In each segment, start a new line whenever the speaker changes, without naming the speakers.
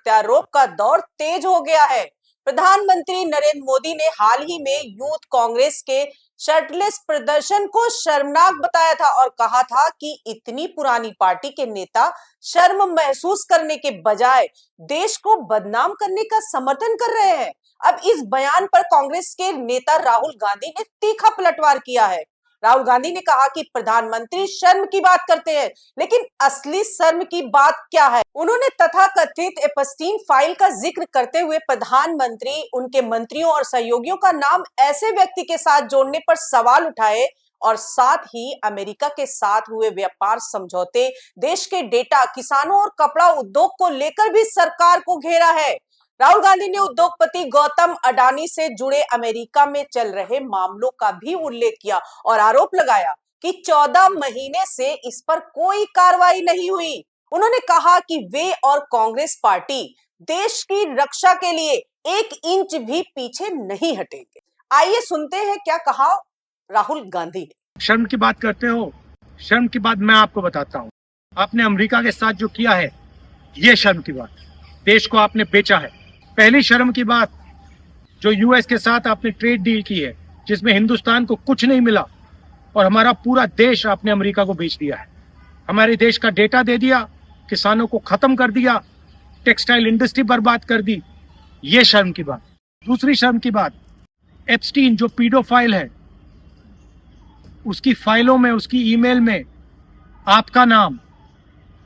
प्रत्यारोप का दौर तेज हो गया है। प्रधानमंत्री नरेंद्र मोदी ने हाल ही में यूथ कांग्रेस के शर्टलेस प्रदर्शन को शर्मनाक बताया था और कहा था कि इतनी पुरानी पार्टी के नेता शर्म महसूस करने के बजाय देश को बदनाम करने का समर्थन कर रहे हैं। अब इस बयान पर कांग्रेस के नेता राहुल गांधी ने तीखा पलटवार किया है। राहुल गांधी ने कहा कि प्रधानमंत्री शर्म की बात करते हैं, लेकिन असली शर्म की बात क्या है? उन्होंने तथाकथित एपस्टीन फाइल का जिक्र करते हुए प्रधानमंत्री, उनके मंत्रियों और सहयोगियों का नाम ऐसे व्यक्ति के साथ जोड़ने पर सवाल उठाए और साथ ही अमेरिका के साथ हुए व्यापार समझौते, देश के डेटा, किसानों और कपड़ा उद्योग को लेकर भी सरकार को घेरा है। राहुल गांधी ने उद्योगपति गौतम अडानी से जुड़े अमेरिका में चल रहे मामलों का भी उल्लेख किया और आरोप लगाया कि 14 महीने से इस पर कोई कार्रवाई नहीं हुई। उन्होंने कहा कि वे और कांग्रेस पार्टी देश की रक्षा के लिए 1 इंच भी पीछे नहीं हटेंगे। आइए सुनते हैं क्या कहा राहुल गांधी ने।
शर्म की बात करते हो, शर्म की बात मैं आपको बताता हूँ। आपने अमेरिका के साथ जो किया है, ये शर्म की बात। देश को आपने बेचा है। पहली शर्म की बात, जो यूएस के साथ आपने ट्रेड डील की है, जिसमें हिंदुस्तान को कुछ नहीं मिला और हमारा पूरा देश आपने अमेरिका को बेच दिया है। हमारे देश का डेटा दे दिया, किसानों को खत्म कर दिया, टेक्सटाइल इंडस्ट्री बर्बाद कर दी। ये शर्म की बात। दूसरी शर्म की बात, एप्स्टीन जो पीडोफाइल है, उसकी फाइलों में, उसकी ईमेल में आपका नाम,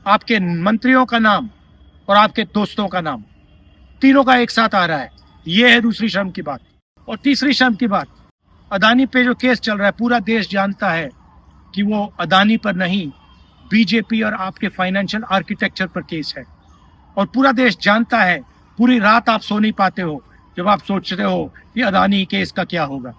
आपके मंत्रियों का नाम और आपके दोस्तों का नाम, तीनों का एक साथ आ रहा है। ये है दूसरी शर्म की बात। और तीसरी शर्म की बात, अदानी पे जो केस चल रहा है, पूरा देश जानता है कि वो अदानी पर नहीं, बीजेपी और आपके फाइनेंशियल आर्किटेक्चर पर केस है। और पूरा देश जानता है, पूरी रात आप सो नहीं पाते हो जब आप सोच रहे हो कि अदानी केस का क्या होगा।